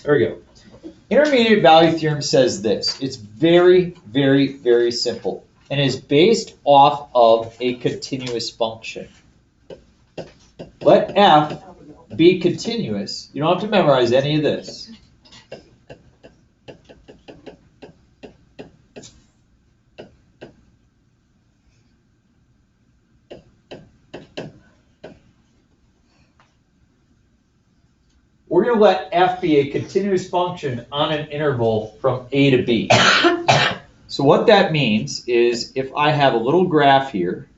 There we go. Intermediate value theorem says this. It's very, very, very simple and is based off of a continuous function. Let f be continuous. You don't have to memorize any of this. We're going to let f be a continuous function on an interval from a to b. So what that means is if I have a little graph here,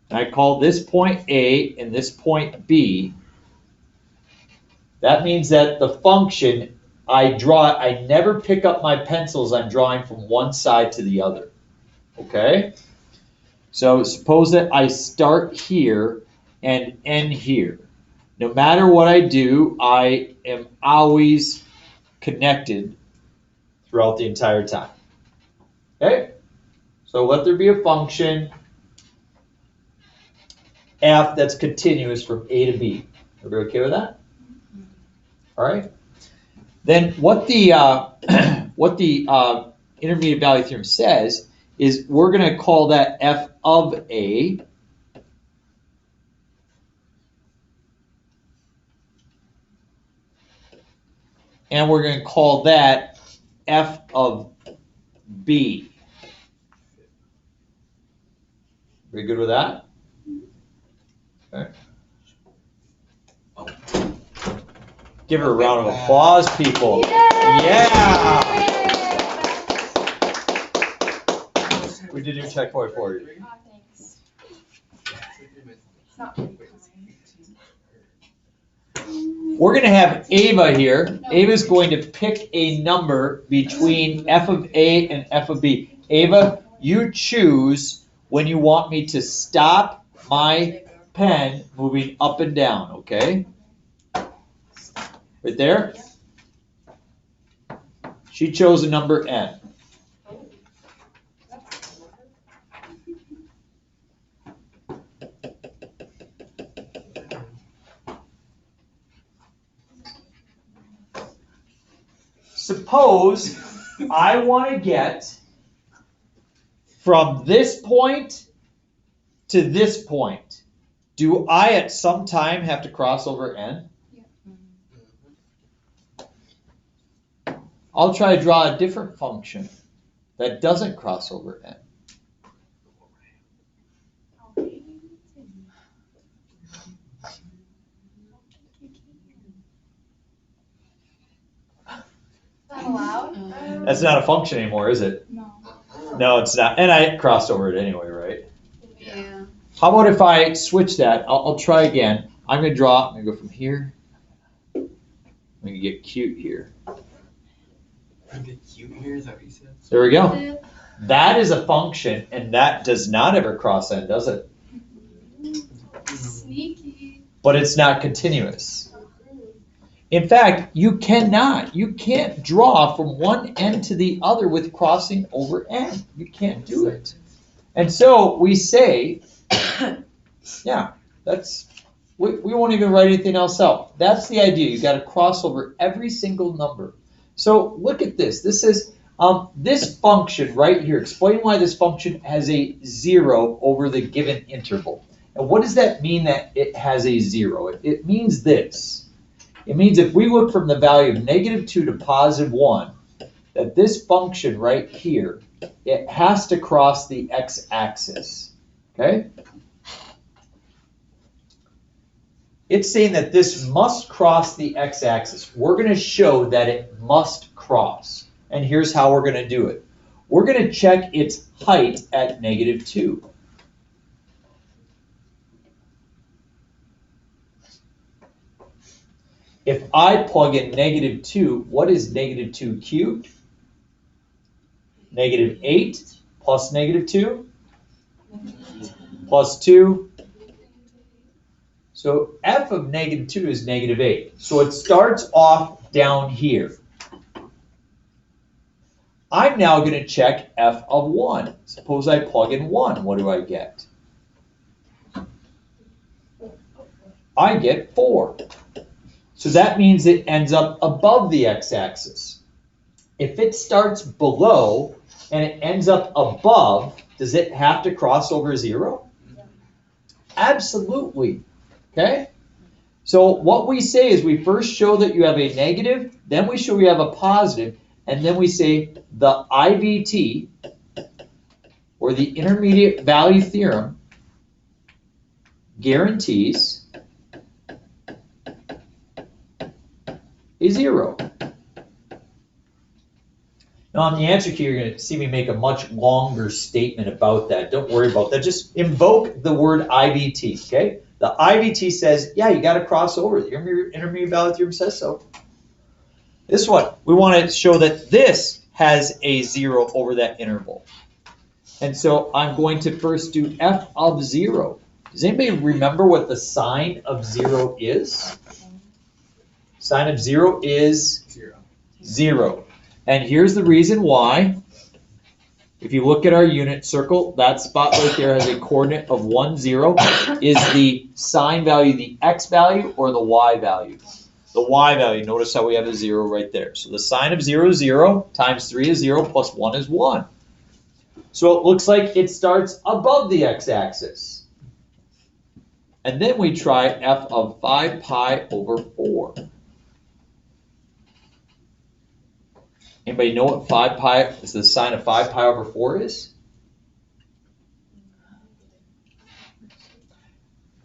and I call this point A and this point B, that means that the function I draw, I never pick up my pencils, I'm drawing from one side to the other. Okay? So suppose that I start here and end here. No matter what I do, I am always connected throughout the entire time. Okay? So let there be a function f that's continuous from A to B. Everybody okay with that? All right. Then what the intermediate value theorem says is we're going to call that f of A. And we're going to call that f of B. Very good with that? Okay. Give her a round of applause, people. Yeah! We did your checkpoint for you. Oh, thanks. We're going to have Ava here. Ava's going to pick a number between f of A and f of B. Ava, you choose when you want me to stop my pen moving up and down, okay? Right there? She chose a number n. Suppose I want to get from this point to this point. Do I at some time have to cross over n? I'll try to draw a different function that doesn't cross over n. Not allowed? That's not a function anymore, is it? No. No, it's not. And I crossed over it anyway, right? Yeah. How about if I switch that? I'll try again. I'm going to draw. I'm going to go from here. I'm going to get cute here. Get cute here, is that what you said? There we go. That is a function, and that does not ever cross n, does it? Sneaky. But it's not continuous. In fact, you can't draw from one end to the other with crossing over n. You can't do it. And so we say, yeah, we won't even write anything else out. That's the idea. You got to cross over every single number. So look at this. This is this function right here. Explain why this function has a 0 over the given interval. And what does that mean that it has a 0? It means this. It means if we look from the value of -2 to +1, that this function right here, it has to cross the x-axis, okay? It's saying that this must cross the x-axis. We're going to show that it must cross. And here's how we're going to do it. We're going to check its height at -2. If I plug in -2, what is -2 cubed? -8 plus -2 plus 2. So f of -2 is -8. So it starts off down here. I'm now going to check f of 1. Suppose I plug in 1. What do I get? I get 4. So that means it ends up above the x-axis. If it starts below and it ends up above, does it have to cross over 0? Absolutely. Okay? So what we say is we first show that you have a negative, then we show you have a positive, and then we say the IVT, or the intermediate value theorem, guarantees a 0. Now on the answer key, you're going to see me make a much longer statement about that. Don't worry about that. Just invoke the word IVT, okay? The IVT says, yeah, you got to cross over. The intermediate value theorem says so. This one, we want to show that this has a 0 over that interval. And so I'm going to first do f of 0. Does anybody remember what the sign of 0 is? Sign of 0 is 0. And here's the reason why. If you look at our unit circle, that spot right there has a coordinate of 1, 0. Is the sign value the x value or the y value? The y value. Notice how we have a 0 right there. So the sign of 0 is 0, times 3 is 0, plus 1 is 1. So it looks like it starts above the x-axis. And then we try f of 5 pi over 4. Anybody know what 5 pi is the sign of 5 pi over 4 is?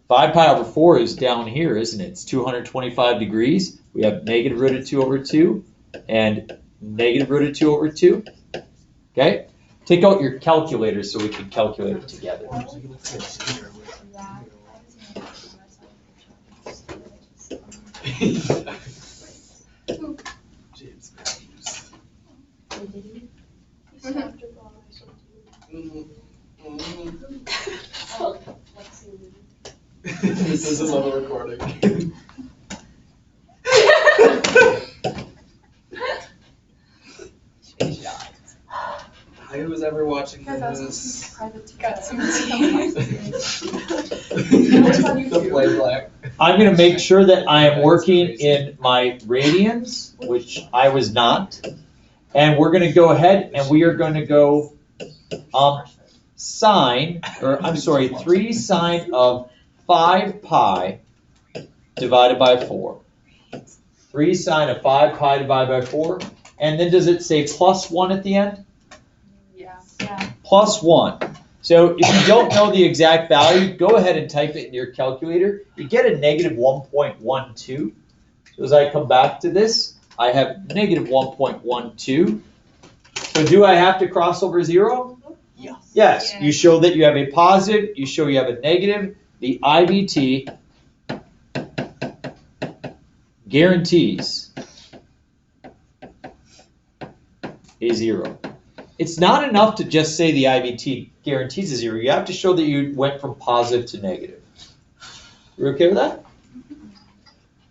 5 pi over 4 is down here, isn't it? It's 225 degrees. We have negative root of 2 over 2 and negative root of 2 over 2. Okay? Take out your calculator so we can calculate it together. This is another recording. Who was ever watching this? Got some tea. The play black. I'm going to make sure that I am working in my radians, which I was not. And we're going to go ahead and we are going to go sine, or I'm sorry, 3 sine of 5 pi divided by 4. 3 sine of 5 pi divided by 4. And then does it say plus 1 at the end? Yeah. Plus 1. So if you don't know the exact value, go ahead and type it in your calculator. You get a negative 1.12. So as I come back to this, I have negative 1.12. So do I have to cross over 0? Yes. Yes. You show that you have a positive. You show you have a negative. The IVT guarantees a 0. It's not enough to just say the IVT guarantees a 0. You have to show that you went from positive to negative. You okay with that?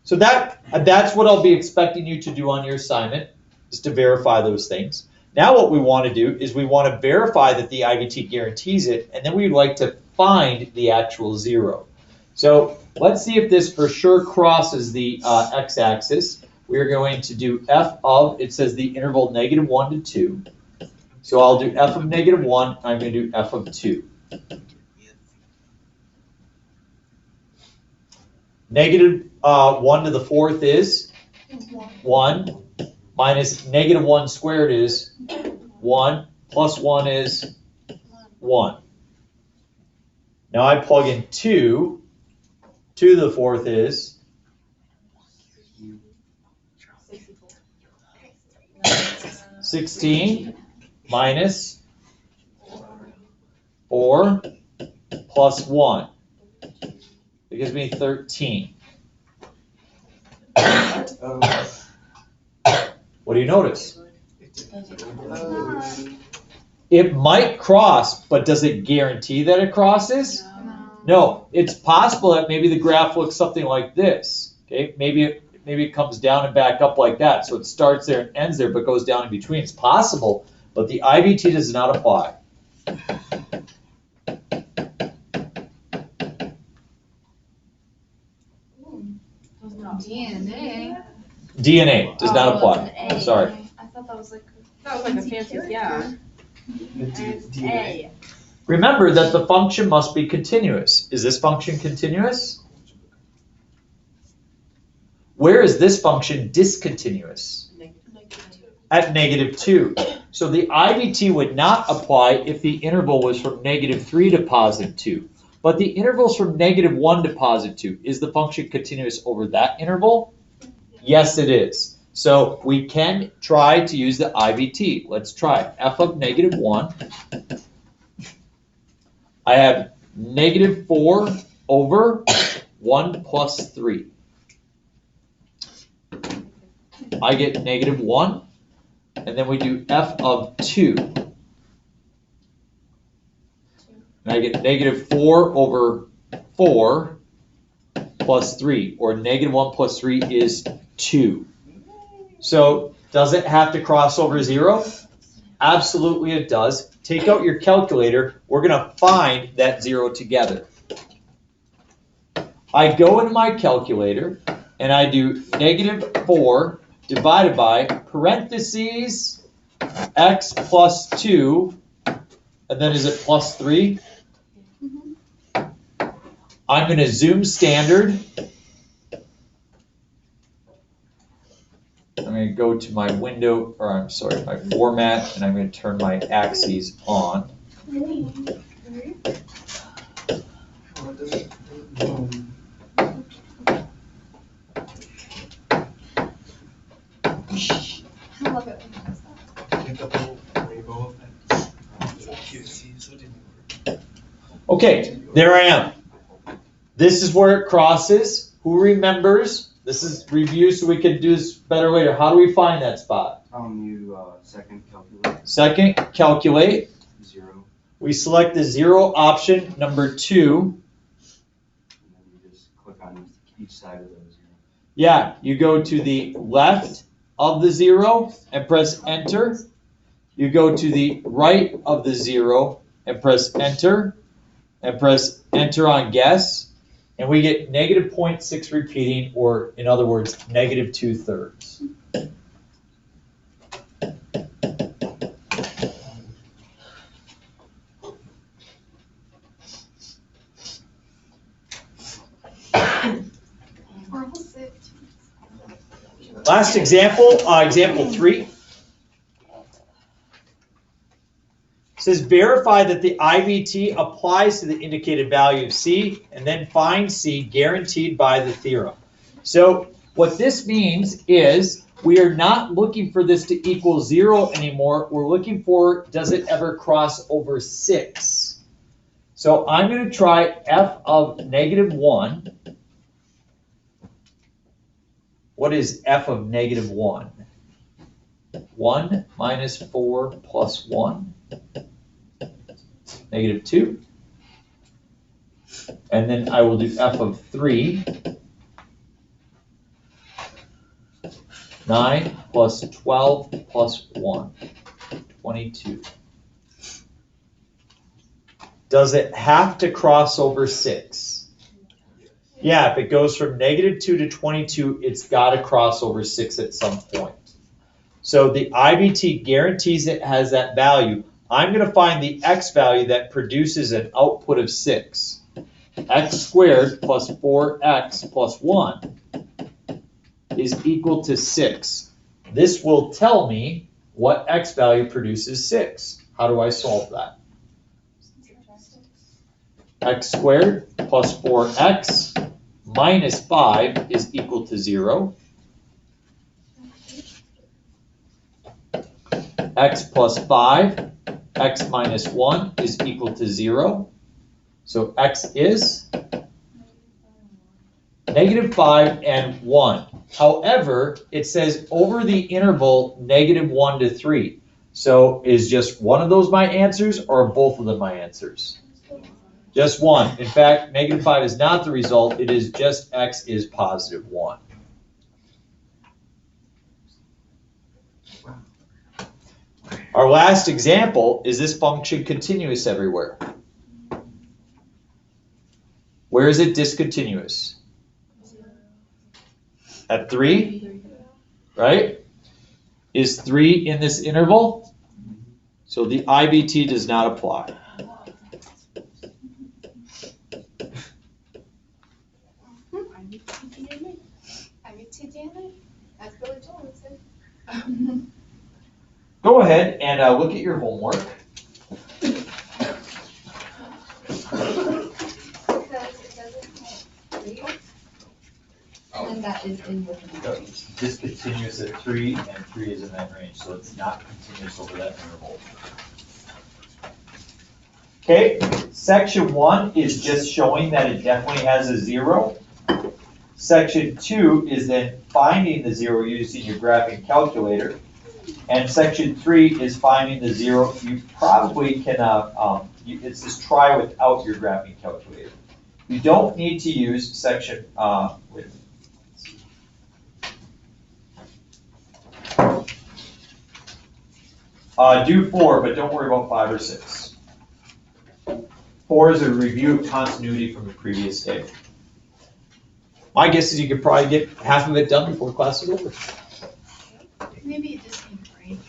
So that's what I'll be expecting you to do on your assignment, is to verify those things. Now what we want to do is we want to verify that the IVT guarantees it, and then we'd like to find the actual 0. So let's see if this for sure crosses the x-axis. We're going to do f of, it says the interval negative 1 to 2. So I'll do f of negative 1, I'm going to do f of 2. Negative 1 to the 4th is 1, minus negative 1 squared is 1, plus 1 is 1. Now I plug in 2, 2 to the 4th is 16, minus 4, plus 1. It gives me 13. What do you notice? It might cross, but does it guarantee that it crosses? No. It's possible that maybe the graph looks something like this. Okay, maybe it comes down and back up like that. So it starts there and ends there, but goes down in between. It's possible, but the IVT does not apply. DNA. DNA does not apply. A. Sorry. I thought that was like. That was like a fancy, yeah. DNA. A. Remember that the function must be continuous. Is this function continuous? Where is this function discontinuous? At -2. So the IVT would not apply if the interval was from -3 to +2. But the interval's from -1 to +2. Is the function continuous over that interval? Yes, it is. So we can try to use the IVT. Let's try f of -1. I have -4 over 1 plus 3. I get -1, and then we do f of 2. And I get -4 over 4 plus 3, or -1 plus 3 is 2. So does it have to cross over 0? Absolutely it does. Take out your calculator. We're going to find that 0 together. I go into my calculator and I do -4 divided by parentheses x plus 2, and then is it plus 3? I'm going to zoom standard. I'm going to go to my window, or I'm sorry, my format, and I'm going to turn my axes on. I love it when it does that. Pick up a little rainbow effect. So cutesy, so it didn't work. Okay, there I am. This is where it crosses. Who remembers? This is review so we can do this better later. How do we find that spot? You second calculate Second, calculate. 0, We select the 0 option, number 2. and then you just click on each side of those. Yeah, you go to the left of the 0 and press enter. You go to the right of the 0 and press enter on guess. And we get -0.6 repeating, or in other words, -2/3. Last example, example 3. Says verify that the IVT applies to the indicated value of C, and then find C guaranteed by the theorem. So what this means is we are not looking for this to equal 0 anymore. We're looking for, does it ever cross over 6? So I'm going to try f of -1. What is f of -1? 1 minus 4 plus 1. -2. And then I will do f of 3. 9 plus 12 plus 1. 22. Does it have to cross over 6? Yeah, if it goes from -2 to 22, it's got to cross over 6 at some point. So the IVT guarantees it has that value. I'm going to find the x value that produces an output of 6. X squared plus 4x plus 1 is equal to 6. This will tell me what x value produces 6. How do I solve that? X squared plus 4x minus 5 is equal to 0. X plus 5, x minus 1 is equal to 0. So x is -5 and 1. However, it says over the interval -1 to 3. So is just one of those my answers, or are both of them my answers? Just one. In fact, -5 is not the result. It is just x is positive 1. Our last example, is this function continuous everywhere? Where is it discontinuous? At 3? right? Is 3 in this interval? So the IBT does not apply. That's Billy Joel, isn't it? Go ahead and look at your homework. Because it doesn't have 3. And then that is in with the range. Discontinuous at 3, and 3 is in that range, so it's not continuous over that interval. Okay, section 1 is just showing that it definitely has a 0. Section 2 is then finding the 0 using your graphing calculator. And section 3 is finding the 0. You probably can, it's just try without your graphing calculator. You don't need to use section, wait a minute. Do 4, but don't worry about 5 or 6. 4 is a review of continuity from the previous day. My guess is you could probably get half of it done before class is over. Maybe it just needs brain.